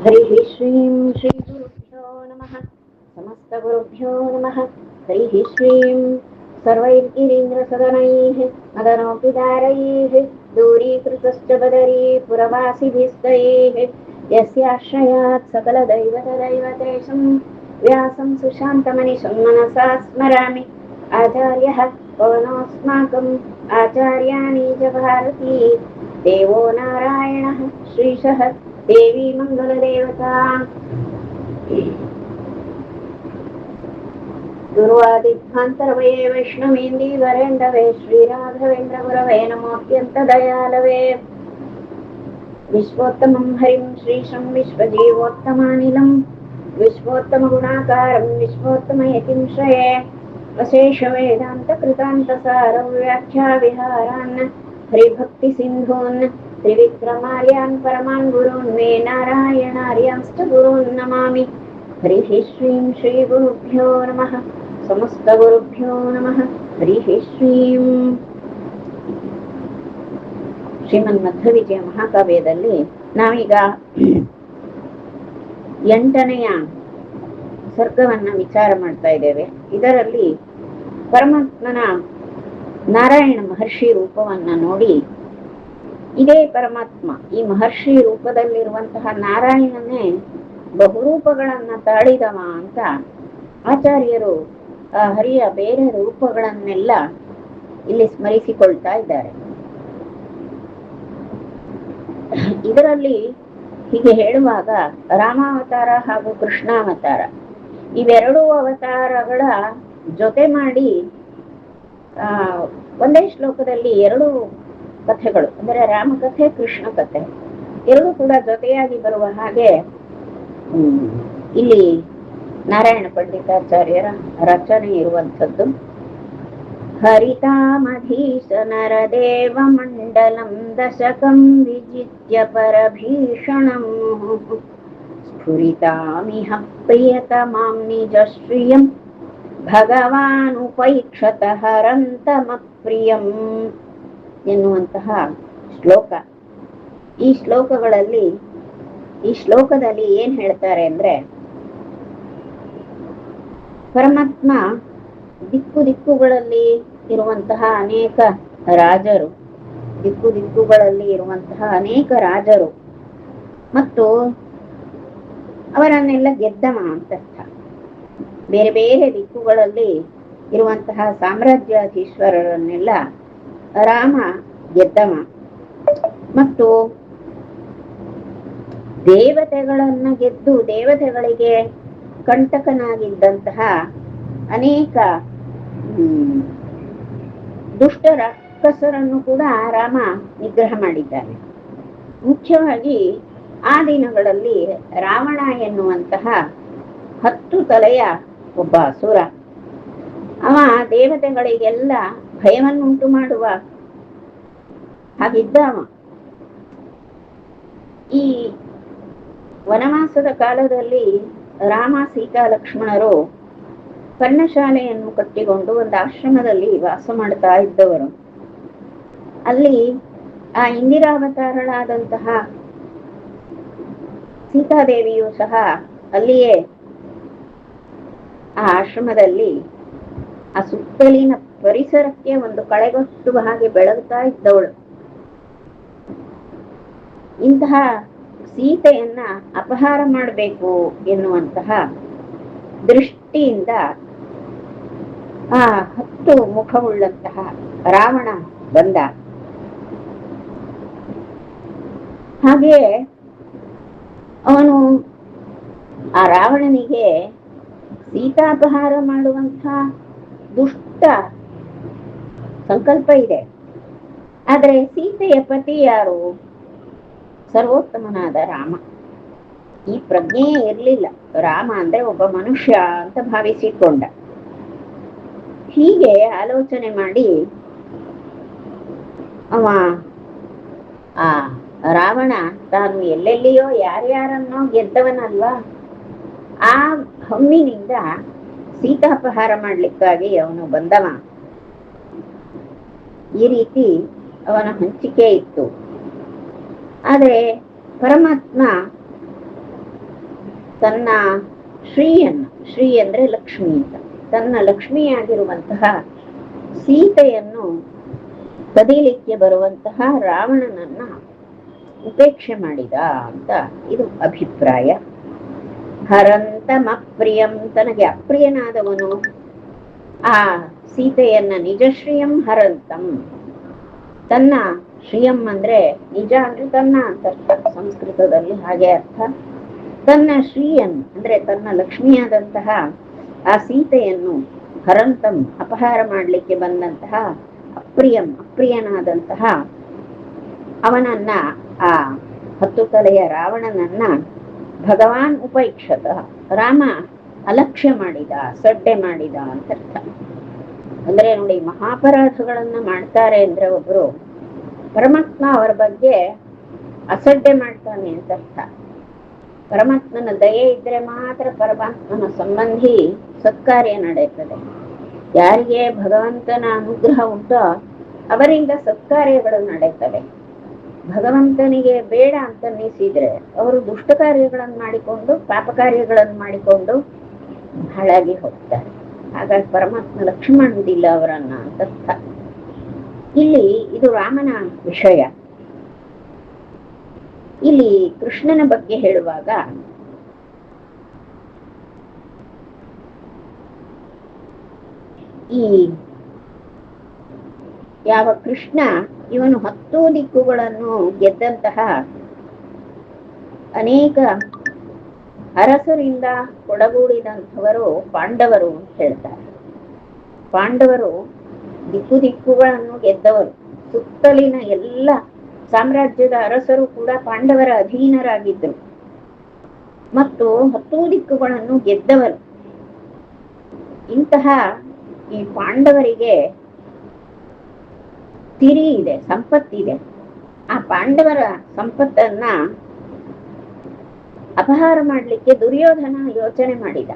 हरिः श्रीं श्रीगुरुभ्यो नमः समस्तगुरुभ्यो नमः हरिः श्रीं सर्वैर्गिरीन्द्रसदनैः मदनोपिदारैः दूरीकृतश्च बदरी पुरवासिभिस्तैः यस्याश्रयात् सकलदैवतदैवतेशं व्यासं सुशान्तमनिशं मनसा स्मरामि आचार्यः पवनोऽस्माकम् आचार्याणि च भारती देवो नारायणः श्रीशः देवी मंगलदेवता गुरुवादिध्वान्तरवये वैष्णवेन्दि वरेण्डवे श्रीराघवेन्द्र गुरवे नमोऽत्यन्तदयालवे विश्वोत्तमं हरिं श्रीशं विश्वजीवोत्तमानिलं विश्वोत्तमगुणाकारं विश्वोत्तमयतिं श्रये अशेषवेदान्तकृतान्तसारं व्याख्याविहारान् हरिभक्तिसिन्धून् त्रिविक्रमार्यान् परमान् गुरून् मे नारायणार्यांश्च गुरून् नमामि हरिः श्रीं श्रीगुरुभ्यो नमः समस्तगुरुभ्यो नमः हरिः श्रीं ಶ್ರೀಮನ್ ಮಧ್ವವಿಜಯ ಮಹಾಕಾವ್ಯದಲ್ಲಿ ನಾವೀಗ 8ನೆಯ ಸರ್ಗವನ್ನ ವಿಚಾರ ಮಾಡ್ತಾ ಇದ್ದೇವೆ. ಇದರಲ್ಲಿ ಪರಮಾತ್ಮನ ನಾರಾಯಣ ಮಹರ್ಷಿ ರೂಪವನ್ನ ನೋಡಿ, ಇದೇ ಪರಮಾತ್ಮ ಈ ಮಹರ್ಷಿ ರೂಪದಲ್ಲಿರುವಂತಹ ನಾರಾಯಣನೇ ಬಹುರೂಪಗಳನ್ನ ತಾಳಿದವ ಅಂತ ಆಚಾರ್ಯರು ಆ ಹರಿಯ ಬೇರೆ ರೂಪಗಳನ್ನೆಲ್ಲ ಇಲ್ಲಿ ಸ್ಮರಿಸಿಕೊಳ್ತಾ ಇದ್ದಾರೆ. ಇದರಲ್ಲಿ ಹೀಗೆ ಹೇಳುವಾಗ ರಾಮಾವತಾರ ಹಾಗೂ ಕೃಷ್ಣಾವತಾರ ಇವೆರಡೂ ಅವತಾರಗಳ ಜೊತೆ ಮಾಡಿ ಒಂದೇ ಶ್ಲೋಕದಲ್ಲಿ ಎರಡು ಕಥೆಗಳು ಅಂದರೆ ರಾಮಕಥೆ ಕೃಷ್ಣ ಕಥೆ ಎರಡೂ ಕೂಡ ಜೊತೆಯಾಗಿ ಬರುವ ಹಾಗೆ ಇಲ್ಲಿ ನಾರಾಯಣ ಪಂಡಿತಾಚಾರ್ಯರ ರಚನೆ ಇರುವಂಥದ್ದು. ಹರಿತಾಮಧೀಶ ನರದೇವ ಮಂಡಲಂ ದಶಕಂ ವಿಜಿತ್ಯ ಪರಭೀಷಣಂ ಸ್ಫುರಿತಾಮಿಹ ಪ್ರಿಯತಮಾಂ ನಿಜಶ್ರಿಯಂ ಭಗವಾನುಪೈಕ್ಷತ ಹರಂತಮಪ್ರಿಯಂ ಎನ್ನುವಂತಹ ಶ್ಲೋಕ. ಈ ಶ್ಲೋಕದಲ್ಲಿ ಏನ್ ಹೇಳ್ತಾರೆ ಅಂದ್ರೆ, ಪರಮಾತ್ಮ ದಿಕ್ಕುಗಳಲ್ಲಿ ಇರುವಂತಹ ಅನೇಕ ರಾಜರು ಮತ್ತು ಅವರನ್ನೆಲ್ಲ ಗೆದ್ದಮ ಅಂತ ಅರ್ಥ. ಬೇರೆ ಬೇರೆ ದಿಕ್ಕುಗಳಲ್ಲಿ ಇರುವಂತಹ ಸಾಮ್ರಾಜ್ಯಾಧೀಶ್ವರರನ್ನೆಲ್ಲ ರಾಮ ಗೆದ್ದಮ ಮತ್ತು ದೇವತೆಗಳನ್ನ ಗೆದ್ದು ದೇವತೆಗಳಿಗೆ ಕಂಟಕನಾಗಿದ್ದಂತಹ ಅನೇಕ ದುಷ್ಟ ರಾಕ್ಷಸರನ್ನು ಕೂಡ ರಾಮ ನಿಗ್ರಹ ಮಾಡಿದ್ದಾನೆ. ಮುಖ್ಯವಾಗಿ ಆ ದಿನಗಳಲ್ಲಿ ರಾವಣ ಎನ್ನುವಂತಹ 10 ತಲೆಯ ಒಬ್ಬ ಅಸುರ, ಅವ ದೇವತೆಗಳಿಗೆಲ್ಲ ಭಯವನ್ನುಂಟು ಮಾಡುವ ಹಾಗಿದ್ದ ಅವ. ಈ ವನವಾಸದ ಕಾಲದಲ್ಲಿ ರಾಮ ಸೀತಾ ಲಕ್ಷ್ಮಣರು ಪರ್ಣಶಾಲೆಯನ್ನು ಕಟ್ಟಿಕೊಂಡು ಒಂದು ಆಶ್ರಮದಲ್ಲಿ ವಾಸ ಮಾಡ್ತಾ ಇದ್ದವರು. ಅಲ್ಲಿ ಆ ಇಂದಿರಾವತಾರಳಾದಂತಹ ಸೀತಾದೇವಿಯು ಸಹ ಅಲ್ಲಿಯೇ ಆ ಆಶ್ರಮದಲ್ಲಿ ಆ ಸುತ್ತಲಿನ ಪರಿಸರಕ್ಕೆ ಒಂದು ಕಳೆಗಟ್ಟುವ ಹಾಗೆ ಬೆಳಗುತ್ತಾ ಇದ್ದವಳು. ಇಂತಹ ಸೀತೆಯನ್ನ ಅಪಹಾರ ಮಾಡಬೇಕು ಎನ್ನುವಂತಹ ದೃಷ್ಟಿಯಿಂದ ಆ 10 ಮುಖವುಳ್ಳಂತಹ ರಾವಣ ಬಂದ. ಹಾಗೆಯೇ ಅವನು ಆ ರಾವಣನಿಗೆ ಸೀತಾಪಹಾರ ಮಾಡುವಂತಹ ದುಷ್ಟ ಸಂಕಲ್ಪ ಇದೆ. ಆದರೆ ಸೀತೆಯ ಪತಿ ಯಾರು? ಸರ್ವೋತ್ತಮನಾದ ರಾಮ. ಈ ಪ್ರಜ್ಞೆಯೇ ಇರಲಿಲ್ಲ. ರಾಮ ಅಂದ್ರೆ ಒಬ್ಬ ಮನುಷ್ಯ ಅಂತ ಭಾವಿಸಿಕೊಂಡ. ಹೀಗೆ ಆಲೋಚನೆ ಮಾಡಿ ಅವ ಆ ರಾವಣ ತಾನು ಎಲ್ಲೆಲ್ಲಿಯೋ ಯಾರ್ಯಾರನ್ನೋ ಗೆದ್ದವನಲ್ವಾ, ಆ ಹಮ್ಮಿನಿಂದ ಸೀತಾಪಹಾರ ಮಾಡ್ಲಿಕ್ಕಾಗಿ ಅವನು ಬಂದವ. ಈ ರೀತಿ ಅವನ ಹಂಚಿಕೆ ಇತ್ತು. ಆದರೆ ಪರಮಾತ್ಮ ತನ್ನ ಶ್ರೀಯನ್ನು, ಶ್ರೀ ಅಂದ್ರೆ ಲಕ್ಷ್ಮಿ ಅಂತ, ತನ್ನ ಲಕ್ಷ್ಮಿಯಾಗಿರುವಂತಹ ಸೀತೆಯನ್ನು ಕದೀಲಿಕ್ಕೆ ಬರುವಂತಹ ರಾವಣನನ್ನ ಉಪೇಕ್ಷೆ ಮಾಡಿದ ಅಂತ ಇದು ಅಭಿಪ್ರಾಯ. ಹರಂತಮಪ್ರಿಯಂ, ತನಗೆ ಅಪ್ರಿಯನಾದವನು ಆ ಸೀತೆಯನ್ನ ನಿಜಶ್ರಿಯಂ ಹರಂತಂ, ತನ್ನ ಶ್ರಿಯಂ ಅಂದ್ರೆ ನಿಜ ಅಂದ್ರೆ ತನ್ನ ಅಂತ ಸಂಸ್ಕೃತದಲ್ಲಿ ಹಾಗೆ ಅರ್ಥ. ತನ್ನ ಶ್ರೀಯನ್ ಅಂದ್ರೆ ತನ್ನ ಲಕ್ಷ್ಮಿಯಾದಂತಹ ಆ ಸೀತೆಯನ್ನು ಹರಂತಂ ಅಪಹಾರ ಮಾಡಲಿಕ್ಕೆ ಬಂದಂತಹ ಅಪ್ರಿಯನಾದಂತಹ ಅವನನ್ನ, ಆ 10 ತಲೆಯ ರಾವಣನನ್ನ ಭಗವಾನ್ ಉಪೈಕ್ಷತ, ರಾಮ ಅಲಕ್ಷ್ಯ ಮಾಡಿದ, ಸಡ್ಡೆ ಮಾಡಿದ ಅಂತ ಅರ್ಥ. ಅಂದ್ರೆ ನೋಡಿ, ಮಹಾಪರಾಧಗಳನ್ನ ಮಾಡ್ತಾರೆ ಅಂದ್ರೆ ಒಬ್ರು, ಪರಮಾತ್ಮ ಅವರ ಬಗ್ಗೆ ಅಸಡ್ಡೆ ಮಾಡ್ತಾನೆ ಅಂತ ಅರ್ಥ. ಪರಮಾತ್ಮನ ದಯೆ ಇದ್ರೆ ಮಾತ್ರ ಪರಮಾತ್ಮನ ಸಂಬಂಧಿ ಸತ್ಕಾರ್ಯ ನಡೆಯುತ್ತದೆ. ಯಾರಿಗೆ ಭಗವಂತನ ಅನುಗ್ರಹ ಉಂಟೋ ಅವರಿಂದ ಸತ್ಕಾರ್ಯಗಳು ನಡೆಯುತ್ತವೆ. ಭಗವಂತನಿಗೆ ಬೇಡ ಅಂತ ಅನ್ನಿಸಿದ್ರೆ ಅವರು ದುಷ್ಟ ಕಾರ್ಯಗಳನ್ನು ಮಾಡಿಕೊಂಡು, ಪಾಪ ಕಾರ್ಯಗಳನ್ನು ಮಾಡಿಕೊಂಡು ಹಾಳಾಗಿ ಹೋಗ್ತಾರೆ. ಹಾಗಾಗಿ ಪರಮಾತ್ಮ ಲಕ್ಷ್ಯ ಮಾಡುವುದಿಲ್ಲ ಅವರನ್ನ ಅಂತ ಅರ್ಥ. ಇಲ್ಲಿ ಇದು ರಾಮನ ವಿಷಯ. ಇಲ್ಲಿ ಕೃಷ್ಣನ ಬಗ್ಗೆ ಹೇಳುವಾಗ ಈ ಯಾವ ಕೃಷ್ಣ ಇವನು 10 ದಿಕ್ಕುಗಳನ್ನು ಗೆದ್ದಂತಹ ಅನೇಕ ಅರಸರಿಂದ ಒಡಗೂಡಿದಂಥವರು ಪಾಂಡವರು ಅಂತ ಹೇಳ್ತಾರೆ. ಪಾಂಡವರು ದಿಕ್ಕುಗಳನ್ನು ಗೆದ್ದವರು. ಸುತ್ತಲಿನ ಎಲ್ಲ ಸಾಮ್ರಾಜ್ಯದ ಅರಸರು ಕೂಡ ಪಾಂಡವರ ಅಧೀನರಾಗಿದ್ದರು ಮತ್ತು 10 ದಿಕ್ಕುಗಳನ್ನು ಗೆದ್ದವರು. ಇಂತಹ ಈ ಪಾಂಡವರಿಗೆ ತಿರಿ ಇದೆ, ಸಂಪತ್ತಿದೆ. ಆ ಪಾಂಡವರ ಸಂಪತ್ತನ್ನ ಅಪಹಾರ ಮಾಡಲಿಕ್ಕೆ ದುರ್ಯೋಧನ ಯೋಚನೆ ಮಾಡಿದ.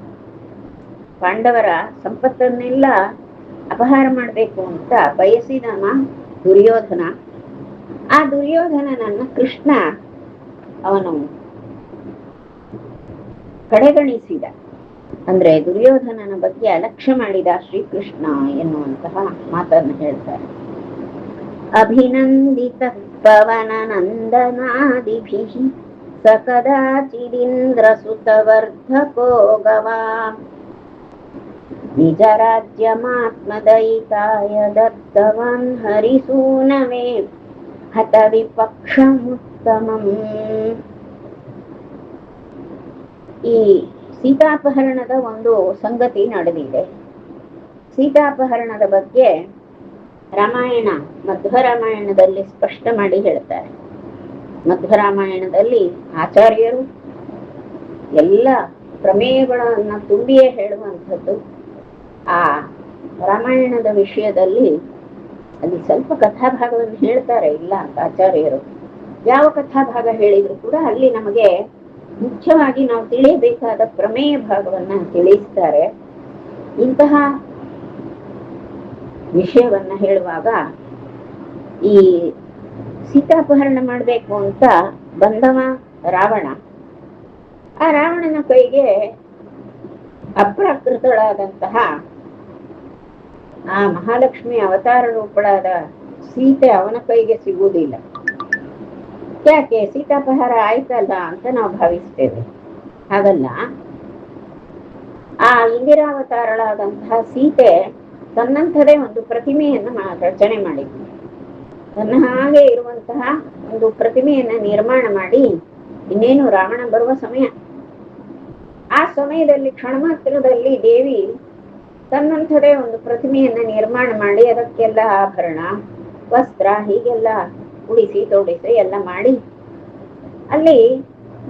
ಪಾಂಡವರ ಸಂಪತ್ತನ್ನೆಲ್ಲ ಅಪಹಾರ ಮಾಡಬೇಕು ಅಂತ ಬಯಸಿದನ ದುರ್ಯೋಧನ. ಆ ದುರ್ಯೋಧನನನ್ನ ಕೃಷ್ಣ ಅವನು ಕಡೆಗಣಿಸಿದ. ಅಂದ್ರೆ ದುರ್ಯೋಧನನ ಬಗ್ಗೆ ಅಲಕ್ಷ್ಯ ಮಾಡಿದ ಶ್ರೀಕೃಷ್ಣ ಎನ್ನುವಂತಹ ಮಾತನ್ನು ಹೇಳ್ತಾರೆ. ಅಭಿನಂದಿತ ಪವನ ನಂದನಾದಿಭಿಃ ಸ ಕದಾಚಿದಿಂದ್ರ ಸುತವರ್ಧಕೋ ಗವಾ ನಿಜ ರಾಜ್ಯಮಾತ್ಮದಯಿತಾಯ ದತ್ತವನ್ ಹರಿಸೂನವೇ ಹತ ವಿಪಕ್ಷಮುತ್ತಮಂ. ಈ ಸೀತಾಪಹರಣದ ಒಂದು ಸಂಗತಿ ನಡೆದಿದೆ. ಸೀತಾಪಹರಣದ ಬಗ್ಗೆ ರಾಮಾಯಣ, ಮಧ್ವರಾಮಾಯಣದಲ್ಲಿ ಸ್ಪಷ್ಟ ಮಾಡಿ ಹೇಳ್ತಾರೆ. ಮಧ್ವರಾಮಾಯಣದಲ್ಲಿ ಆಚಾರ್ಯರು ಎಲ್ಲ ಪ್ರಮೇಯಗಳನ್ನ ತುಂಬಿಯೇ ಹೇಳುವಂಥದ್ದು. ಆ ರಾಮಾಯಣದ ವಿಷಯದಲ್ಲಿ ಅಲ್ಲಿ ಸ್ವಲ್ಪ ಕಥಾಭಾಗವನ್ನು ಹೇಳ್ತಾರೆ, ಇಲ್ಲ ಅಂತ ಆಚಾರ್ಯರು. ಯಾವ ಕಥಾಭಾಗ ಹೇಳಿದ್ರು ಕೂಡ ಅಲ್ಲಿ ನಮಗೆ ಮುಖ್ಯವಾಗಿ ನಾವು ತಿಳಿಯಬೇಕಾದ ಪ್ರಮೇಯ ಭಾಗವನ್ನ ತಿಳಿಸ್ತಾರೆ. ಇಂತಹ ವಿಷಯವನ್ನ ಹೇಳುವಾಗ ಈ ಸೀತಾಪಹರಣ ಮಾಡಬೇಕು ಅಂತ ಬಂದವ ರಾವಣ. ಆ ರಾವಣನ ಕೈಗೆ ಅಪ್ರಾಕೃತಳಾದಂತಹ ಆ ಮಹಾಲಕ್ಷ್ಮಿ ಅವತಾರ ರೂಪಳಾದ ಸೀತೆ ಅವನ ಕೈಗೆ ಸಿಗುವುದಿಲ್ಲ. ಯಾಕೆ? ಸೀತಾಪಹಾರ ಆಯ್ತಲ್ಲ ಅಂತ ನಾವು ಭಾವಿಸ್ತೇವೆ. ಹಾಗಲ್ಲ, ಆ ಇಂದಿರಾವತಾರಳಾದಂತಹ ಸೀತೆ ತನ್ನಂಥದೇ ಒಂದು ಪ್ರತಿಮೆಯನ್ನು ರಚನೆ ಮಾಡಿದ್ಲು. ತನ್ನ ಹಾಗೆ ಇರುವಂತಹ ಒಂದು ಪ್ರತಿಮೆಯನ್ನ ನಿರ್ಮಾಣ ಮಾಡಿ, ಇನ್ನೇನು ರಾವಣ ಬರುವ ಸಮಯ, ಆ ಸಮಯದಲ್ಲಿ ಕ್ಷಣ ಮಾತ್ರದಲ್ಲಿ ದೇವಿ ತನ್ನಂಥದೇ ಒಂದು ಪ್ರತಿಮೆಯನ್ನ ನಿರ್ಮಾಣ ಮಾಡಿ ಅದಕ್ಕೆಲ್ಲ ಆಭರಣ, ವಸ್ತ್ರ ಹೀಗೆಲ್ಲ ಉಡಿಸಿ ತೊಡಿಸಿ ಎಲ್ಲ ಮಾಡಿ ಅಲ್ಲಿ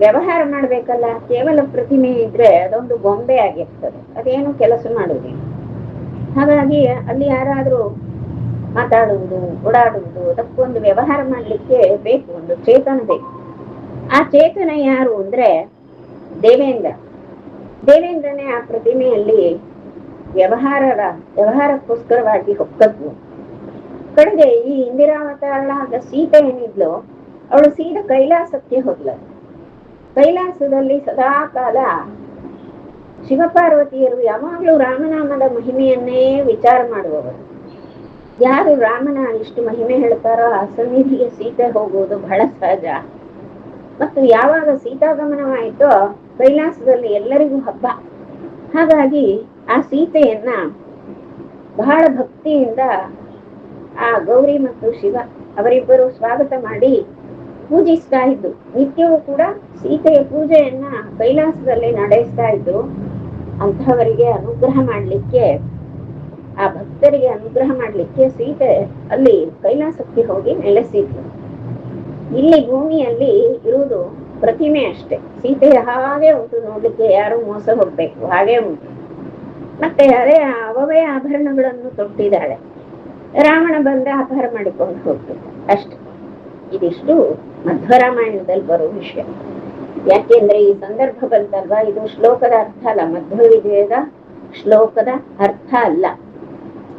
ವ್ಯವಹಾರ ಮಾಡ್ಬೇಕಲ್ಲ. ಕೇವಲ ಪ್ರತಿಮೆ ಇದ್ರೆ ಅದೊಂದು ಗೊಂಬೆ ಆಗಿರ್ತದೆ, ಅದೇನು ಕೆಲಸ ಮಾಡುವುದಿಲ್ಲ. ಹಾಗಾಗಿ ಅಲ್ಲಿ ಯಾರಾದ್ರೂ ಮಾತಾಡುವುದು, ಓಡಾಡುವುದು, ಅದಕ್ಕೊಂದು ವ್ಯವಹಾರ ಮಾಡ್ಲಿಕ್ಕೆ ಬೇಕು, ಒಂದು ಚೇತನ ಬೇಕು. ಆ ಚೇತನ ಯಾರು ಅಂದ್ರೆ ದೇವೇಂದ್ರನೇ ಆ ಪ್ರತಿಮೆಯಲ್ಲಿ ವ್ಯವಹಾರಕ್ಕೋಸ್ಕರವಾಗಿ ಹೊಕ್ಕದ್ದು. ಕಡೆಗೆ ಈ ಇಂದಿರಾವತಾರಳಾದ ಸೀತೆ ಏನಿದ್ಲು, ಅವಳು ಸೀದಾ ಕೈಲಾಸಕ್ಕೆ ಹೋದ್ಲು. ಕೈಲಾಸದಲ್ಲಿ ಸದಾ ಕಾಲ ಶಿವಪಾರ್ವತಿಯರು ಯಾವಾಗಲೂ ರಾಮನಾಮದ ಮಹಿಮೆಯನ್ನೇ ವಿಚಾರ ಮಾಡುವವರು. ಯಾರು ರಾಮನ ಇಷ್ಟು ಮಹಿಮೆ ಹೇಳ್ತಾರೋ ಆ ಸನ್ನಿಧಿಗೆ ಸೀತೆ ಹೋಗುವುದು ಬಹಳ ಸಹಜ. ಮತ್ತು ಯಾವಾಗ ಸೀತಾಗಮನವಾಯಿತೋ ಕೈಲಾಸದಲ್ಲಿ ಎಲ್ಲರಿಗೂ ಹಬ್ಬ. ಹಾಗಾಗಿ ಆ ಸೀತೆಯನ್ನ ಬಹಳ ಭಕ್ತಿಯಿಂದ ಆ ಗೌರಿ ಮತ್ತು ಶಿವ ಅವರಿಬ್ಬರು ಸ್ವಾಗತ ಮಾಡಿ ಪೂಜಿಸ್ತಾ ಇದ್ದು. ನಿತ್ಯವೂ ಕೂಡ ಸೀತೆಯ ಪೂಜೆಯನ್ನ ಕೈಲಾಸದಲ್ಲಿ ನಡೆಸ್ತಾ ಇದ್ರು. ಅಂತಹವರಿಗೆ ಅನುಗ್ರಹ ಮಾಡ್ಲಿಕ್ಕೆ, ಆ ಭಕ್ತರಿಗೆ ಅನುಗ್ರಹ ಮಾಡ್ಲಿಕ್ಕೆ ಸೀತೆ ಅಲ್ಲಿ ಕೈಲಾಸಕ್ಕೆ ಹೋಗಿ ನೆಲೆಸಿದ್ರು. ಇಲ್ಲಿ ಭೂಮಿಯಲ್ಲಿ ಇರುವುದು ಪ್ರತಿಮೆ ಅಷ್ಟೇ. ಸೀತೆಯ ಹಾಗೆ ಉಂಟು ನೋಡ್ಲಿಕ್ಕೆ, ಯಾರು ಮೋಸ ಹೋಗ್ಬೇಕು ಹಾಗೆ ಉಂಟು. ಮತ್ತೆ ಅದೇ ಅವವೇ ಆಭರಣಗಳನ್ನು ತೊಟ್ಟಿದ್ದಾಳೆ. ರಾವಣ ಬಂದ ಅಪಹಾರ ಮಾಡಿಕೊಂಡು ಹೋಗ್ತಿದ್ದ ಅಷ್ಟೆ. ಇದಿಷ್ಟು ಮಧ್ವರಾಮಾಯಣದಲ್ಲಿ ಬರೋ ವಿಷಯ. ಯಾಕೆಂದ್ರೆ ಈ ಸಂದರ್ಭ ಬಂತಲ್ವಾ, ಇದು ಶ್ಲೋಕದ ಅರ್ಥ ಅಲ್ಲ, ಮಧ್ವ ವಿಜಯದ ಶ್ಲೋಕದ ಅರ್ಥ ಅಲ್ಲ.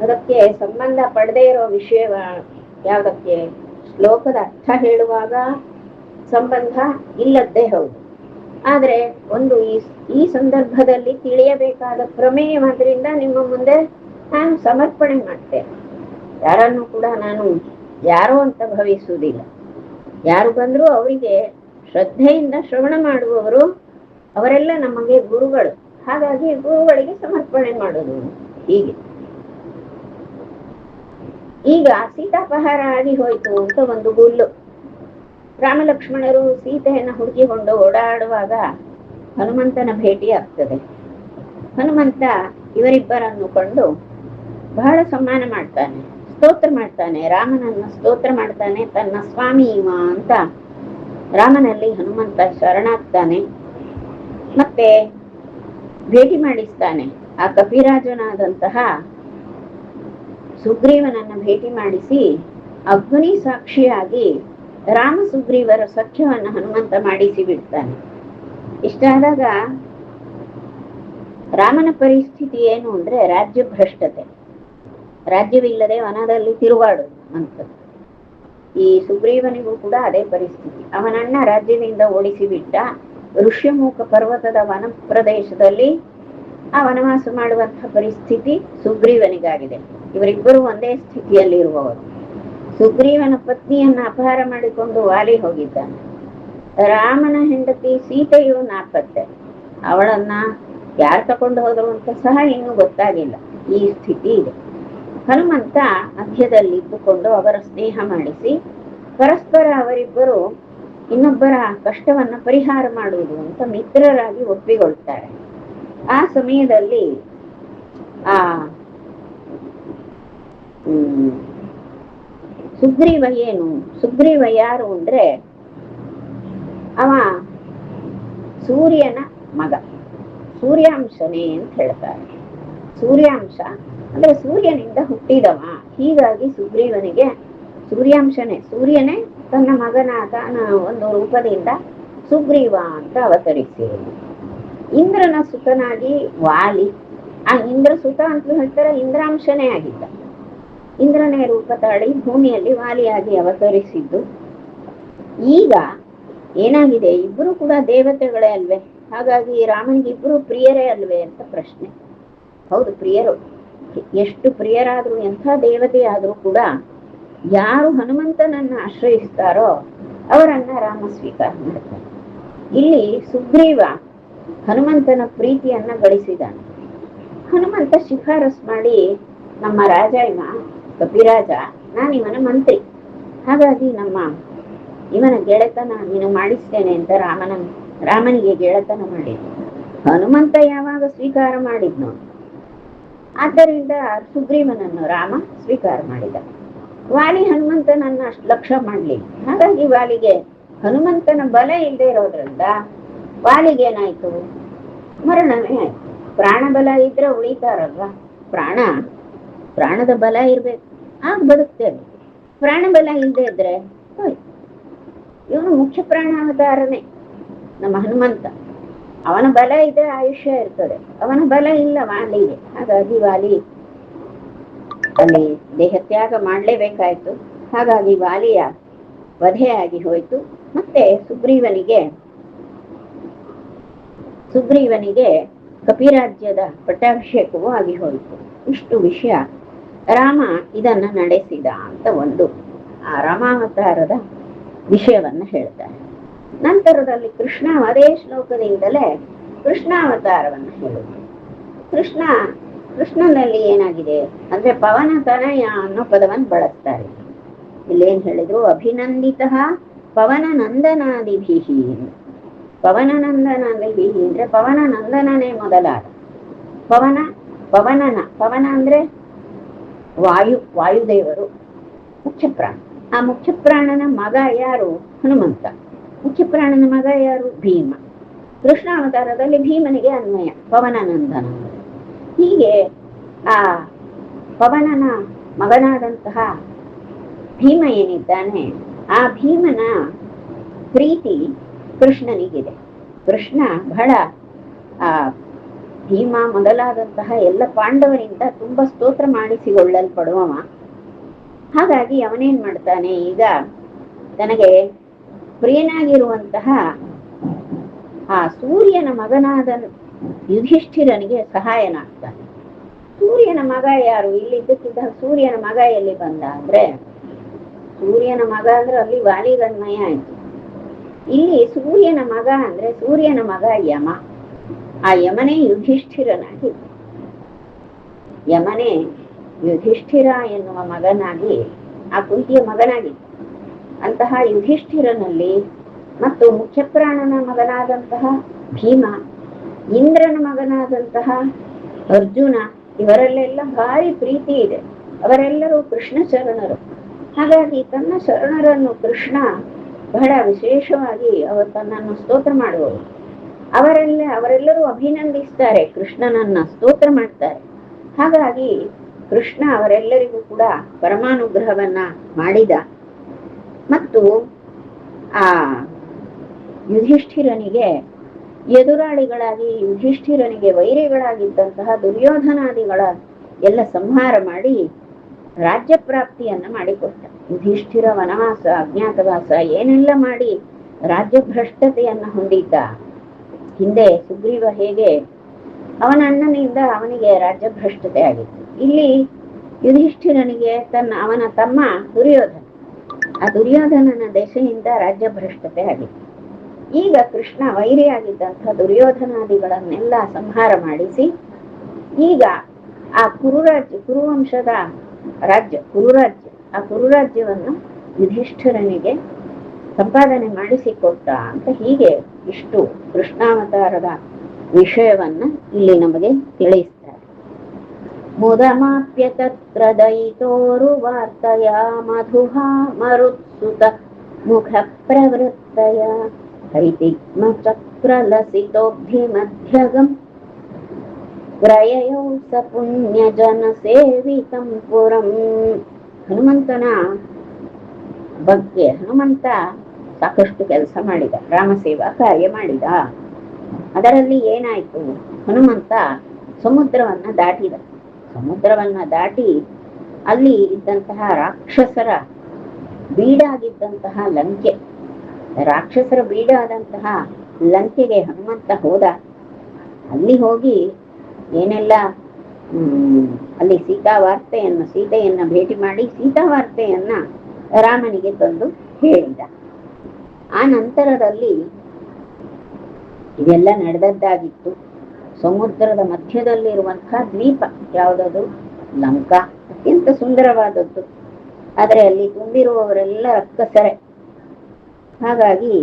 ಅದಕ್ಕೆ ಸಂಬಂಧ ಪಡೆದೇ ಇರೋ ವಿಷಯ ಯಾವುದಕ್ಕೆ ಶ್ಲೋಕದ ಅರ್ಥ ಹೇಳುವಾಗ ಸಂಬಂಧ ಇಲ್ಲದ್ದೇ ಹೌದು. ಆದ್ರೆ ಒಂದು ಈ ಸಂದರ್ಭದಲ್ಲಿ ತಿಳಿಯಬೇಕಾದ ಪ್ರಮೇಯವಾದ್ರಿಂದ ನಿಮ್ಮ ಮುಂದೆ ನಾನು ಸಮರ್ಪಣೆ ಮಾಡ್ತೇನೆ. ಯಾರನ್ನು ಕೂಡ ನಾನು ಯಾರೋ ಅಂತ ಭಾವಿಸುವುದಿಲ್ಲ. ಯಾರು ಬಂದ್ರು ಅವರಿಗೆ ಶ್ರದ್ಧೆಯಿಂದ ಶ್ರವಣ ಮಾಡುವವರು, ಅವರೆಲ್ಲ ನಮಗೆ ಗುರುಗಳು. ಹಾಗಾಗಿ ಗುರುಗಳಿಗೆ ಸಮರ್ಪಣೆ ಮಾಡೋದು. ಹೀಗೆ ಈಗ ಸೀತಾಪಹಾರ ಆಗಿ ಹೋಯ್ತು ಅಂತ ಒಂದು ಗುಲ್ಲು. ರಾಮಲಕ್ಷ್ಮಣರು ಸೀತೆಯನ್ನ ಹುಡುಕಿಕೊಂಡು ಓಡಾಡುವಾಗ ಹನುಮಂತನ ಭೇಟಿ ಆಗ್ತದೆ. ಹನುಮಂತ ಇವರಿಬ್ಬರನ್ನು ಕೊಂಡು ಬಹಳ ಸಮ್ಮಾನ ಮಾಡ್ತಾನೆ, ಸ್ತೋತ್ರ ಮಾಡ್ತಾನೆ, ರಾಮನನ್ನು ಸ್ತೋತ್ರ ಮಾಡ್ತಾನೆ. ತನ್ನ ಸ್ವಾಮಿ ಇವ ಅಂತ ರಾಮನಲ್ಲಿ ಹನುಮಂತ ಶರಣಾಗ್ತಾನೆ. ಮತ್ತೆ ಭೇಟಿ ಮಾಡಿಸ್ತಾನೆ. ಆ ಕಪಿರಾಜನಾದಂತಹ ಸುಗ್ರೀವನನ್ನ ಭೇಟಿ ಮಾಡಿಸಿ ಅಗ್ನಿ ಸಾಕ್ಷಿಯಾಗಿ ರಾಮ ಸುಗ್ರೀವರ ಸಖ್ಯವನ್ನ ಹನುಮಂತ ಮಾಡಿಸಿ ಬಿಡ್ತಾನೆ. ಇಷ್ಟಾದಾಗ ರಾಮನ ಪರಿಸ್ಥಿತಿ ಏನು ಅಂದ್ರೆ ರಾಜ್ಯ ಭ್ರಷ್ಟತೆ, ರಾಜ್ಯವಿಲ್ಲದೆ ವನದಲ್ಲಿ ತಿರುಗಾಡುದು ಅಂತ. ಈ ಸುಗ್ರೀವನಿಗೂ ಕೂಡ ಅದೇ ಪರಿಸ್ಥಿತಿ. ಅವನನ್ನ ರಾಜ್ಯದಿಂದ ಓಡಿಸಿ ಬಿಟ್ಟ. ಋಷ್ಯಮುಖ ಪರ್ವತದ ವನ ಪ್ರದೇಶದಲ್ಲಿ ಆ ವನವಾಸ ಮಾಡುವಂತಹ ಪರಿಸ್ಥಿತಿ ಸುಗ್ರೀವನಿಗಾಗಿದೆ. ಇವರಿಬ್ಬರು ಒಂದೇ ಸ್ಥಿತಿಯಲ್ಲಿ ಇರುವವರು. ಸುಗ್ರೀವನ ಪತ್ನಿಯನ್ನ ಅಪಹಾರ ಮಾಡಿಕೊಂಡು ವಾಲಿ ಹೋಗಿದ್ದಾನೆ. ರಾಮನ ಹೆಂಡತಿ ಸೀತೆಯು ನಾಪತ್ತೆ. ಅವಳನ್ನ ಯಾರು ತಕೊಂಡು ಹೋದರು ಅಂತ ಸಹ ಇನ್ನೂ ಗೊತ್ತಾಗಿಲ್ಲ. ಈ ಸ್ಥಿತಿ ಇದೆ. ಹನುಮಂತ ಮಧ್ಯದಲ್ಲಿ ಇದ್ದುಕೊಂಡು ಅವರ ಸ್ನೇಹ ಮಾಡಿಸಿ ಪರಸ್ಪರ ಅವರಿಬ್ಬರು ಇನ್ನೊಬ್ಬರ ಕಷ್ಟವನ್ನ ಪರಿಹಾರ ಮಾಡುವುದು ಅಂತ ಮಿತ್ರರಾಗಿ ಒಪ್ಪಿಕೊಳ್ತಾರೆ. ಆ ಸಮಯದಲ್ಲಿ ಆ ಸುಗ್ರೀವ ಯಾರು ಅಂದ್ರೆ ಅವ ಸೂರ್ಯನ ಮಗ, ಸೂರ್ಯಾಂಶನೇ ಅಂತ ಹೇಳ್ತಾರೆ. ಸೂರ್ಯಾಂಶ ಅಂದ್ರೆ ಸೂರ್ಯನಿಂದ ಹುಟ್ಟಿದವ. ಹೀಗಾಗಿ ಸುಗ್ರೀವನಿಗೆ ಸೂರ್ಯಾಂಶನೇ, ಸೂರ್ಯನೇ ತನ್ನ ಮಗನಾದ ಒಂದು ರೂಪದಿಂದ ಸುಗ್ರೀವ ಅಂತ ಅವತರಿಸಿರುವುದು. ಇಂದ್ರನ ಸುತನಾಗಿ ವಾಲಿ, ಆ ಇಂದ್ರ ಸುತ ಅಂತ ಹೇಳ್ತಾರೆ, ಇಂದ್ರಾಂಶನೇ ಆಗಿದ್ದ. ಇಂದ್ರನೇ ರೂಪ ತಾಳಿ ಭೂಮಿಯಲ್ಲಿ ವಾಲಿಯಾಗಿ ಅವತರಿಸಿದ್ದು. ಈಗ ಏನಾಗಿದೆ, ಇಬ್ರು ಕೂಡ ದೇವತೆಗಳೇ ಅಲ್ವೇ, ಹಾಗಾಗಿ ರಾಮನಿಗೆ ಇಬ್ರು ಪ್ರಿಯರೇ ಅಲ್ವೇ ಅಂತ ಪ್ರಶ್ನೆ. ಹೌದು, ಪ್ರಿಯರು. ಎಷ್ಟು ಪ್ರಿಯರಾದ್ರೂ, ಎಂಥ ದೇವತೆ ಆದ್ರೂ ಕೂಡ ಯಾರು ಹನುಮಂತನನ್ನ ಆಶ್ರಯಿಸ್ತಾರೋ ಅವರನ್ನ ರಾಮ ಸ್ವೀಕಾರ ಮಾಡ್ತಾರೆ. ಇಲ್ಲಿ ಸುಗ್ರೀವ ಹನುಮಂತನ ಪ್ರೀತಿಯನ್ನ ಗಳಿಸಿದಾನೆ. ಹನುಮಂತ ಶಿಫಾರಸ್ ಮಾಡಿ, ನಮ್ಮ ರಾಜ ಇವ ಕಪಿರಾಜ, ನಾನು ಇವನ ಮಂತ್ರಿ, ಹಾಗಾಗಿ ಇವನ ಗೆಳೆತನ ನೀನು ಮಾಡಿಸ್ತೇನೆ ಅಂತ ರಾಮನಿಗೆ ಗೆಳೆತನ ಮಾಡಿದ್ನು. ಹನುಮಂತ ಯಾವಾಗ ಸ್ವೀಕಾರ ಮಾಡಿದ್ನು, ಆದ್ದರಿಂದ ಸುಗ್ರೀವನನ್ನು ರಾಮ ಸ್ವೀಕಾರ ಮಾಡಿದ. ವಾಲಿ ಹನುಮಂತನನ್ನ ಅಷ್ಟು ಲಕ್ಷ್ಯ ಮಾಡ್ಲಿಲ್ಲ. ಹಾಗಾಗಿ ವಾಲಿಗೆ ಹನುಮಂತನ ಬಲ ಇಲ್ಲದೆ ಇರೋದ್ರಿಂದ ವಾಲಿಗೇನಾಯ್ತು, ಮರಣವೇ ಆಯ್ತು. ಪ್ರಾಣ ಬಲ ಇದ್ರೆ ಉಳಿತಾರಲ್ವಾ, ಪ್ರಾಣದ ಬಲ ಇರ್ಬೇಕು, ಆಗ ಬದುಕ್ತೇವೆ. ಪ್ರಾಣ ಬಲ ಇಲ್ಲದೆ ಇದ್ರೆ ಇವನು ಮುಖ್ಯ ಪ್ರಾಣಾವತಾರನೇ ನಮ್ಮ ಹನುಮಂತ. ಅವನ ಬಲ ಇದ್ರೆ ಆಯುಷ್ಯ ಇರ್ತದೆ, ಅವನ ಬಲ ಇಲ್ಲ ವಾಲಿಗೆ. ಹಾಗಾಗಿ ವಾಲಿ ಅಲ್ಲಿ ದೇಹತ್ಯಾಗ ಮಾಡ್ಲೇಬೇಕಾಯ್ತು. ಹಾಗಾಗಿ ವಾಲಿಯ ವಧೆಯಾಗಿ ಹೋಯ್ತು. ಮತ್ತೆ ಸುಗ್ರೀವನಿಗೆ ಸುಗ್ರೀವನಿಗೆ ಕಪಿರಾಜ್ಯದ ಪಟ್ಟಾಭಿಷೇಕವೂ ಆಗಿ ಹೋಯಿತು. ಇಷ್ಟು ವಿಷಯ ರಾಮ ಇದನ್ನ ನಡೆಸಿದ ಅಂತ ಒಂದು ಆ ರಾಮಾವತಾರದ ವಿಷಯವನ್ನ ಹೇಳ್ತಾರೆ. ನಂತರದಲ್ಲಿ ಕೃಷ್ಣ ಅದೇ ಶ್ಲೋಕದಿಂದಲೇ ಕೃಷ್ಣಾವತಾರವನ್ನು ಹೇಳುತ್ತೆ. ಕೃಷ್ಣನಲ್ಲಿ ಏನಾಗಿದೆ ಅಂದ್ರೆ ಪವನ ತನಯ ಅನ್ನೋ ಪದವನ್ನು ಬಳಸ್ತಾರೆ. ಇಲ್ಲೇನ್ ಹೇಳಿದ್ರು, ಅಭಿನಂದಿತ ಪವನ ನಂದನಾದಿಭಿ. ಪವನ ನಂದನಾದಿಭಿ ಅಂದ್ರೆ ಪವನ ನಂದನನೇ ಮೊದಲಾದ ಪವನ ಅಂದ್ರೆ ವಾಯುದೇವರು ಮುಖ್ಯ ಪ್ರಾಣ. ಆ ಮುಖ್ಯ ಪ್ರಾಣನ ಮಗ ಯಾರು? ಹನುಮಂತ. ಮುಖ್ಯ ಪ್ರಾಣನ ಮಗ ಯಾರು? ಭೀಮ. ಕೃಷ್ಣಾವತಾರದಲ್ಲಿ ಭೀಮನಿಗೆ ಅನ್ವಯ ಪವನನಂದನ. ಹೀಗೆ ಆ ಪವನನ ಮಗನಾದಂತಹ ಭೀಮ ಏನಿದ್ದಾನೆ, ಆ ಭೀಮನ ಪ್ರೀತಿ ಕೃಷ್ಣನಿಗಿದೆ. ಕೃಷ್ಣ ಬಹಳ ಆ ಭೀಮ ಮೊದಲಾದಂತಹ ಎಲ್ಲ ಪಾಂಡವರಿಂದ ತುಂಬಾ ಸ್ತೋತ್ರ ಮಾಡಿಸಿಕೊಳ್ಳಲ್ಪಡುವವ. ಹಾಗಾಗಿ ಅವನೇನ್ ಮಾಡ್ತಾನೆ, ಈಗ ತನಗೆ ಪ್ರಿಯನಾಗಿರುವಂತಹ ಆ ಸೂರ್ಯನ ಮಗನಾದ ಯುಧಿಷ್ಠಿರನಿಗೆ ಸಹಾಯನಾಗ್ತಾನೆ. ಸೂರ್ಯನ ಮಗ ಯಾರು? ಇಲ್ಲಿದ್ದಕ್ಕಿದ್ದ ಸೂರ್ಯನ ಮಗ ಎಲ್ಲಿ ಬಂದ ಅಂದ್ರೆ, ಸೂರ್ಯನ ಮಗ ಅಂದ್ರೆ ಅಲ್ಲಿ ವಾಲಿಗನ್ಮಯ ಆಯ್ತು. ಇಲ್ಲಿ ಸೂರ್ಯನ ಮಗ ಅಂದ್ರೆ ಸೂರ್ಯನ ಮಗ ಯಮ. ಆ ಯಮನೇ ಯುಧಿಷ್ಠಿರನಾಗಿ, ಯಮನೇ ಯುಧಿಷ್ಠಿರ ಎನ್ನುವ ಮಗನಾಗಿ ಆ ಕುಂತಿಯ ಮಗನಾಗಿದ್ದ. ಅಂತಹ ಯುಧಿಷ್ಠಿರನಲ್ಲಿ ಮತ್ತು ಮುಖ್ಯಪ್ರಾಣನ ಮಗನಾದಂತಹ ಭೀಮ, ಇಂದ್ರನ ಮಗನಾದಂತಹ ಅರ್ಜುನ, ಇವರಲ್ಲೆಲ್ಲ ಭಾರಿ ಪ್ರೀತಿ ಇದೆ. ಅವರೆಲ್ಲರೂ ಕೃಷ್ಣ ಶರಣರು. ಹಾಗಾಗಿ ತನ್ನ ಶರಣರನ್ನು ಕೃಷ್ಣ ಬಹಳ ವಿಶೇಷವಾಗಿ ತನ್ನನ್ನು ಸ್ತೋತ್ರ ಮಾಡುವವರು. ಅವರೆಲ್ಲರೂ ಅಭಿನಂದಿಸ್ತಾರೆ, ಕೃಷ್ಣನನ್ನ ಸ್ತೋತ್ರ ಮಾಡ್ತಾರೆ. ಹಾಗಾಗಿ ಕೃಷ್ಣ ಅವರೆಲ್ಲರಿಗೂ ಕೂಡ ಪರಮಾನುಗ್ರಹವನ್ನ ಮಾಡಿದ. ಮತ್ತು ಆ ಯುಧಿಷ್ಠಿರನಿಗೆ ಎದುರಾಳಿಗಳಾಗಿ, ಯುಧಿಷ್ಠಿರನಿಗೆ ವೈರಿಗಳಾಗಿದ್ದಂತಹ ದುರ್ಯೋಧನಾದಿಗಳ ಎಲ್ಲ ಸಂಹಾರ ಮಾಡಿ ರಾಜ್ಯ ಪ್ರಾಪ್ತಿಯನ್ನ ಮಾಡಿಕೊಟ್ಟ. ಯುಧಿಷ್ಠಿರ ವನವಾಸ, ಅಜ್ಞಾತವಾಸ ಏನೆಲ್ಲ ಮಾಡಿ ರಾಜ್ಯ ಭ್ರಷ್ಟತೆಯನ್ನ ಹೊಂದಿದ್ದ. ಹಿಂದೆ ಸುಗ್ರೀವ ಹೇಗೆ ಅವನ ಅಣ್ಣನಿಂದ ಅವನಿಗೆ ರಾಜ್ಯ ಭ್ರಷ್ಟತೆ ಆಗಿತ್ತು, ಇಲ್ಲಿ ಯುಧಿಷ್ಠಿರನಿಗೆ ಅವನ ತಮ್ಮ ದುರ್ಯೋಧನ, ಆ ದುರ್ಯೋಧನನ ದೆಸೆಯಿಂದ ರಾಜ್ಯ ಭ್ರಷ್ಟತೆ ಆಗಿತ್ತು. ಈಗ ಕೃಷ್ಣ ವೈರಿಯಾಗಿದ್ದಂತಹ ದುರ್ಯೋಧನಾದಿಗಳನ್ನೆಲ್ಲ ಸಂಹಾರ ಮಾಡಿಸಿ, ಈಗ ಆ ಕುರುವಂಶದ ರಾಜ್ಯ ಆ ಕುರುರಾಜ್ಯವನ್ನು ಯುಧಿಷ್ಠಿರನಿಗೆ ಸಂಪಾದನೆ ಮಾಡಿಸಿಕೊಟ್ಟ ಅಂತ. ಹೀಗೆ ಇಷ್ಟು ಕೃಷ್ಣಾವತಾರದ ವಿಷಯವನ್ನ ಇಲ್ಲಿ ನಮಗೆ ತಿಳಿಸ್ತಾರೆ. ಮುದಮಾಪ್ಯ ತತ್ರ ದಯಿತೋರು ವಾರ್ತಯ ಮಧುಹ ಮರುತ್ಸುತ ಮುಖ ಪ್ರವೃತ್ತಯ ಹೈತಿಗ್ಮ ಚಕ್ರ ಲಸಿತೋಬ್ಧಿ ಮಧ್ಯಗಂ ಪ್ರಯಯೌ ಸ ಪುಣ್ಯ ಜನ ಸೇವಿತಂ ಪುರಂ. ಹನುಮಂತನ ಬಗ್ಗೆ ಹನುಮಂತ ಸಾಕಷ್ಟು ಕೆಲಸ ಮಾಡಿದ, ರಾಮಸೇವಾ ಕಾರ್ಯ ಮಾಡಿದ. ಅದರಲ್ಲಿ ಏನಾಯ್ತು, ಹನುಮಂತ ಸಮುದ್ರವನ್ನ ದಾಟಿ ಅಲ್ಲಿ ಇದ್ದಂತಹ ರಾಕ್ಷಸರ ಬೀಡಾಗಿದ್ದಂತಹ ಲಂಕೆ, ರಾಕ್ಷಸರ ಬೀಡಾದಂತಹ ಲಂಕೆಗೆ ಹನುಮಂತ ಹೋದ. ಅಲ್ಲಿ ಹೋಗಿ ಏನೆಲ್ಲ ಅಲ್ಲಿ ಸೀತೆಯನ್ನ ಭೇಟಿ ಮಾಡಿ ಸೀತಾವಾರ್ತೆಯನ್ನ ರಾಮನಿಗೆ ತಂದು ಹೇಳಿದ. ಆ ನಂತರದಲ್ಲಿ ಇದೆಲ್ಲ ನಡೆದದ್ದಾಗಿತ್ತು. ಸಮುದ್ರದ ಮಧ್ಯದಲ್ಲಿರುವಂತಹ ದ್ವೀಪ ಯಾವುದದು? ಲಂಕಾ. ಅತ್ಯಂತ ಸುಂದರವಾದದ್ದು. ಆದರೆ ಅಲ್ಲಿ ತುಂಬಿರುವವರೆಲ್ಲ ರಕ್ಕಸರೆ. ಹಾಗಾಗಿ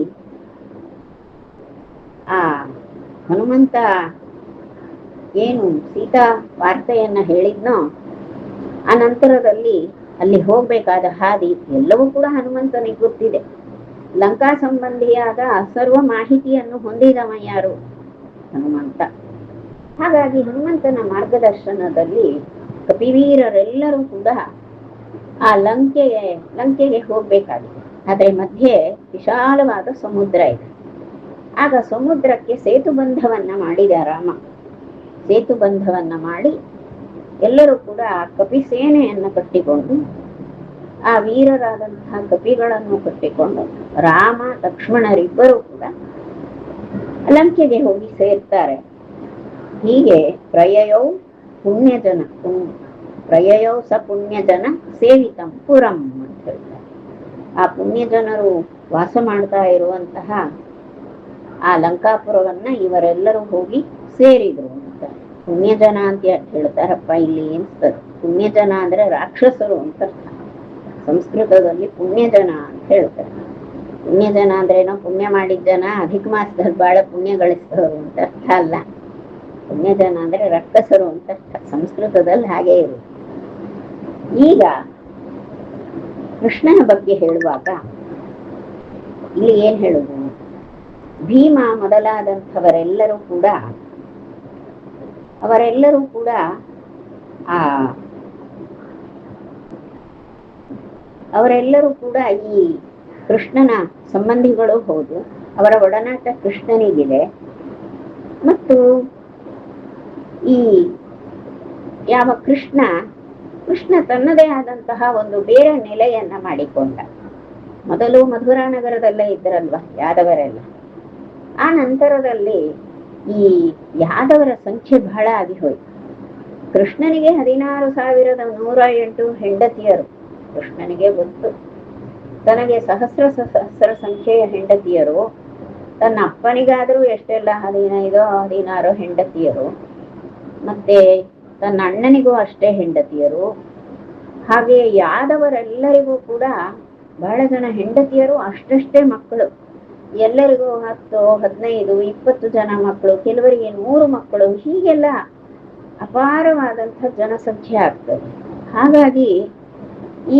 ಆ ಹನುಮಂತ ಏನು ಸೀತಾ ವಾರ್ತೆಯನ್ನ ಹೇಳಿದ್ನೋ, ಆ ನಂತರದಲ್ಲಿ ಅಲ್ಲಿ ಹೋಗ್ಬೇಕಾದ ಹಾದಿ ಎಲ್ಲವೂ ಕೂಡ ಹನುಮಂತನಿಗೆ ಗೊತ್ತಿದೆ. ಲಂಕಾ ಸಂಬಂಧಿಯಾದ ಸರ್ವ ಮಾಹಿತಿಯನ್ನು ಹೊಂದಿದವ ಯಾರು? ಹನುಮಂತ. ಹಾಗಾಗಿ ಹನುಮಂತನ ಮಾರ್ಗದರ್ಶನದಲ್ಲಿ ಕಪಿವೀರರೆಲ್ಲರೂ ಕೂಡ ಆ ಲಂಕೆಗೆ ಹೋಗ್ಬೇಕಾಗಿದೆ. ಅದರ ಮಧ್ಯೆ ವಿಶಾಲವಾದ ಸಮುದ್ರ ಇದೆ. ಆಗ ಸಮುದ್ರಕ್ಕೆ ಸೇತುಬಂಧವನ್ನ ಮಾಡಿದ ರಾಮ. ಸೇತುಬಂಧವನ್ನ ಮಾಡಿ ಎಲ್ಲರೂ ಕೂಡ ಕಪಿ ಸೇನೆಯನ್ನು ಕಟ್ಟಿಕೊಂಡು, ಆ ವೀರರಾದಂತಹ ಕಪಿಗಳನ್ನು ಕಟ್ಟಿಕೊಂಡು ರಾಮ ಲಕ್ಷ್ಮಣರಿಬ್ಬರು ಕೂಡ ಲಂಕೆಗೆ ಹೋಗಿ ಸೇರ್ತಾರೆ. ಹೀಗೆ ಪ್ರಯಯೌ ಪುಣ್ಯಜನ ಪ್ರಯಯೌ ಸ ಪುಣ್ಯಜನ ಸೇವಿತಂ ಪುರಂ ಅಂತ ಹೇಳ್ತಾರೆ. ಆ ಪುಣ್ಯಜನರು ವಾಸ ಮಾಡ್ತಾ ಇರುವಂತಹ ಆ ಲಂಕಾಪುರವನ್ನ ಇವರೆಲ್ಲರೂ ಹೋಗಿ ಸೇರಿದ್ರು ಅಂತ. ಪುಣ್ಯಜನ ಅಂತ ಹೇಳ್ತಾರಪ್ಪ ಇಲ್ಲಿ ಅನ್ಸ್ತದೆ. ಪುಣ್ಯಜನ ಅಂದ್ರೆ ರಾಕ್ಷಸರು ಅಂತ ಸಂಸ್ಕೃತದಲ್ಲಿ ಪುಣ್ಯಜನ ಅಂತ ಹೇಳ್ತಾರೆ. ಪುಣ್ಯಜನ ಅಂದ್ರೆ ಏನೋ ಪುಣ್ಯ ಮಾಡಿದ ಜನ, ಅಧಿಕ ಮಾಸದಲ್ಲಿ ಬಹಳ ಪುಣ್ಯ ಗಳಿಸಿದವರು ಅಂತ ಅರ್ಥ ಅಲ್ಲ. ಪುಣ್ಯಜನ ಅಂದ್ರೆ ರಕ್ಕಸರು ಅಂತ ಸಂಸ್ಕೃತದಲ್ಲಿ ಹಾಗೆ ಇರುತ್ತೆ. ಈಗ ಕೃಷ್ಣನ ಬಗ್ಗೆ ಹೇಳುವಾಗ ಇಲ್ಲಿ ಏನ್ ಹೇಳುದು, ಭೀಮ ಮೊದಲಾದಂಥವರೆಲ್ಲರೂ ಕೂಡ ಅವರೆಲ್ಲರೂ ಕೂಡ ಈ ಕೃಷ್ಣನ ಸಂಬಂಧಿಗಳು ಹೌದು. ಅವರ ಒಡನಾಟ ಕೃಷ್ಣನಿಗಿದೆ. ಮತ್ತು ಈ ಯಾವ ಕೃಷ್ಣ ತನ್ನದೇ ಆದಂತಹ ಒಂದು ಬೇರೆ ನೆಲೆಯನ್ನ ಮಾಡಿಕೊಂಡ. ಮೊದಲು ಮಧುರಾ ನಗರದಲ್ಲೇ ಇದ್ದರಲ್ವ ಯಾದವರೆಲ್ಲ. ಆ ನಂತರದಲ್ಲಿ ಈ ಯಾದವರ ಸಂಖ್ಯೆ ಬಹಳ ಆಗಿ ಹೋಯ್ತು. ಕೃಷ್ಣನಿಗೆ 16,108 ಹೆಂಡತಿಯರು. ಕೃಷ್ಣನಿಗೆ ಗೊತ್ತು ತನಗೆ ಸಹಸ್ರ ಸಂಖ್ಯೆಯ ಹೆಂಡತಿಯರು. ತನ್ನ ಅಪ್ಪನಿಗಾದ್ರೂ ಎಷ್ಟೆಲ್ಲ 15-16 ಹೆಂಡತಿಯರು. ಮತ್ತೆ ತನ್ನ ಅಣ್ಣನಿಗೂ ಅಷ್ಟೇ ಹೆಂಡತಿಯರು. ಹಾಗೆ ಯಾದವರೆಲ್ಲರಿಗೂ ಕೂಡ ಬಹಳ ಜನ ಹೆಂಡತಿಯರು, ಅಷ್ಟಷ್ಟೇ ಮಕ್ಕಳು. ಎಲ್ಲರಿಗೂ 10, 15, 20 ಜನ ಮಕ್ಕಳು, ಕೆಲವರಿಗೆ 100 ಮಕ್ಕಳು. ಹೀಗೆಲ್ಲ ಅಪಾರವಾದಂಥ ಜನಸಂಖ್ಯೆ ಆಗ್ತದೆ. ಹಾಗಾಗಿ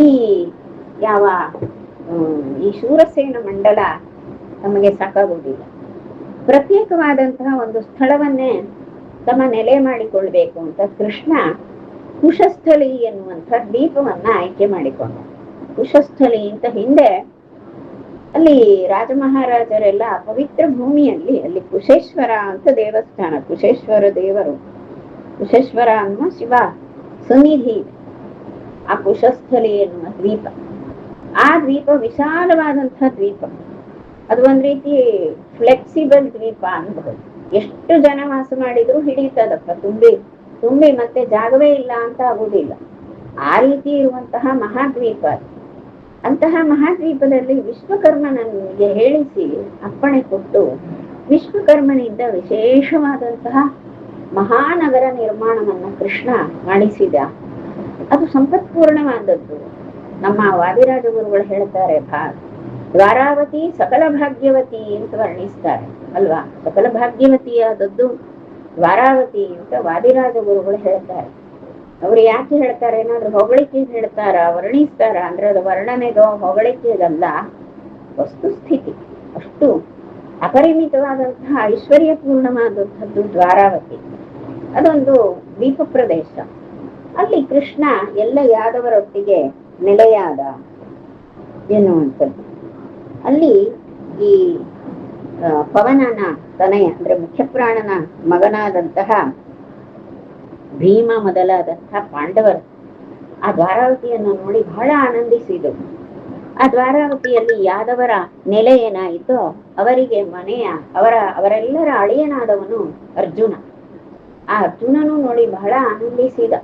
ಈ ಯಾವ ಈ ಶೂರಸೇನ ಮಂಡಲ ನಮಗೆ ಸಾಕಾಗುವುದಿಲ್ಲ. ಪ್ರತ್ಯೇಕವಾದಂತಹ ಒಂದು ಸ್ಥಳವನ್ನೇ ತಮ್ಮ ನೆಲೆ ಮಾಡಿಕೊಳ್ಬೇಕು ಅಂತ ಕೃಷ್ಣ ಕುಶಸ್ಥಳಿ ಎನ್ನುವಂಥ ದ್ವೀಪವನ್ನ ಆಯ್ಕೆ ಮಾಡಿಕೊಂಡ. ಕುಶಸ್ಥಳಿ ಅಂತ ಹಿಂದೆ ಅಲ್ಲಿ ರಾಜಮಹಾರಾಜರೆಲ್ಲ ಪವಿತ್ರ ಭೂಮಿಯಲ್ಲಿ ಅಲ್ಲಿ ಕುಶೇಶ್ವರ ಅಂತ ದೇವಸ್ಥಾನ, ಕುಶೇಶ್ವರ ದೇವರು, ಕುಶೇಶ್ವರ ಅನ್ನುವ ಶಿವ ಸನ್ನಿಧಿ. ಆ ಕುಶಸ್ಥಳಿ ಎನ್ನುವ ದ್ವೀಪ, ಆ ದ್ವೀಪ ವಿಶಾಲವಾದಂತಹ ದ್ವೀಪ. ಅದು ಒಂದ್ ರೀತಿ ಫ್ಲೆಕ್ಸಿಬಲ್ ದ್ವೀಪ ಅನ್ಬಹುದು. ಎಷ್ಟು ಜನ ವಾಸ ಮಾಡಿದ್ರು ಹಿಡಿತದಪ್ಪ, ತುಂಬಿ ಮತ್ತೆ ಜಾಗವೇ ಇಲ್ಲ ಅಂತ ಆಗುದಿಲ್ಲ. ಆ ರೀತಿ ಇರುವಂತಹ ಮಹಾದ್ವೀಪ. ಅಂತಹ ಮಹಾದ್ವೀಪದಲ್ಲಿ ವಿಶ್ವಕರ್ಮನಿಗೆ ಹೇಳಿಸಿ ಅಪ್ಪಣೆ ಕೊಟ್ಟು ವಿಶ್ವಕರ್ಮನಿಂದ ವಿಶೇಷವಾದಂತಹ ಮಹಾನಗರ ನಿರ್ಮಾಣವನ್ನ ಕೃಷ್ಣ ಮಾಡಿಸಿದ. ಅದು ಸಂಪತ್ಪೂರ್ಣವಾದದ್ದು. ನಮ್ಮ ವಾದಿರಾಜ ಗುರುಗಳು ಹೇಳ್ತಾರೆ, ದ್ವಾರಾವತಿ ಸಕಲ ಭಾಗ್ಯವತಿ ಅಂತ ವರ್ಣಿಸ್ತಾರೆ ಅಲ್ವಾ. ಸಕಲ ಭಾಗ್ಯವತಿಯಾದದ್ದು ದ್ವಾರಾವತಿ ಅಂತ ವಾದಿರಾಜ ಗುರುಗಳು ಹೇಳ್ತಾರೆ. ಅವ್ರು ಯಾಕೆ ಹೇಳ್ತಾರೆ, ಏನಾದ್ರು ಹೊಗಳಿಕೆ ಹೇಳ್ತಾರ, ವರ್ಣಿಸ್ತಾರ ಅಂದ್ರೆ ಅದು ವರ್ಣನೆಗೋ ಹೊಗಳಿಕೆಗಲ್ಲ, ವಸ್ತುಸ್ಥಿತಿ. ಅಷ್ಟು ಅಪರಿಮಿತವಾದಂತಹ ಐಶ್ವರ್ಯಪೂರ್ಣವಾದಂಥದ್ದು ದ್ವಾರಾವತಿ. ಅದೊಂದು ದ್ವೀಪ ಪ್ರದೇಶ. ಅಲ್ಲಿ ಕೃಷ್ಣ ಎಲ್ಲ ಯಾದವರೊಟ್ಟಿಗೆ ನೆಲೆಯಾದ ಎನ್ನುವಂಥದ್ದು. ಅಲ್ಲಿ ಈ ಪವನನ ತನಯ ಅಂದ್ರೆ ಮುಖ್ಯಪ್ರಾಣನ ಮಗನಾದಂತಹ ಭೀಮ ಮೊದಲಾದಂತಹ ಪಾಂಡವರು ಆ ದ್ವಾರಾವತಿಯನ್ನು ನೋಡಿ ಬಹಳ ಆನಂದಿಸಿದರು. ಆ ದ್ವಾರಾವತಿಯಲ್ಲಿ ಯಾದವರ ನೆಲೆ ಏನಾಯಿತೋ ಅವರಿಗೆ ಅವರೆಲ್ಲರ ಅಳಿಯನಾದವನು ಅರ್ಜುನ. ಆ ಅರ್ಜುನನು ನೋಡಿ ಬಹಳ ಆನಂದಿಸಿದ.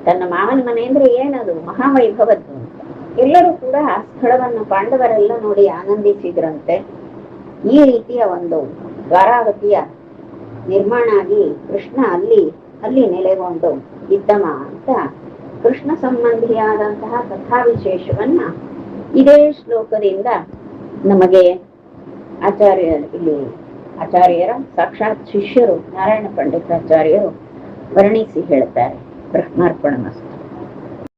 ತನ್ನ ಮಾವನ ಮನೆ ಅಂದ್ರೆ ಏನದು ಮಹಾವೈಭವದ್ದು ಅಂತ. ಎಲ್ಲರೂ ಕೂಡ ಆ ಸ್ಥಳವನ್ನು ಪಾಂಡವರೆಲ್ಲ ನೋಡಿ ಆನಂದಿಸಿದ್ರಂತೆ. ಈ ರೀತಿಯ ಒಂದು ದ್ವಾರಾವತಿಯ ನಿರ್ಮಾಣ ಆಗಿ ಕೃಷ್ಣ ಅಲ್ಲಿ ನೆಲೆಗೊಂಡು ಇದ್ದಮ ಅಂತ ಕೃಷ್ಣ ಸಂಬಂಧಿಯಾದಂತಹ ಕಥಾ ವಿಶೇಷವನ್ನ ಇದೇ ಶ್ಲೋಕದಿಂದ ನಮಗೆ ಆಚಾರ್ಯರ ಸಾಕ್ಷಾತ್ ಶಿಷ್ಯರು ನಾರಾಯಣ ಪಂಡಿತಾಚಾರ್ಯರು ವರ್ಣಿಸಿ ಹೇಳ್ತಾರೆ. ಬ್ರಹ್ಮಾರ್ಪಣ ಮಸ್ತು.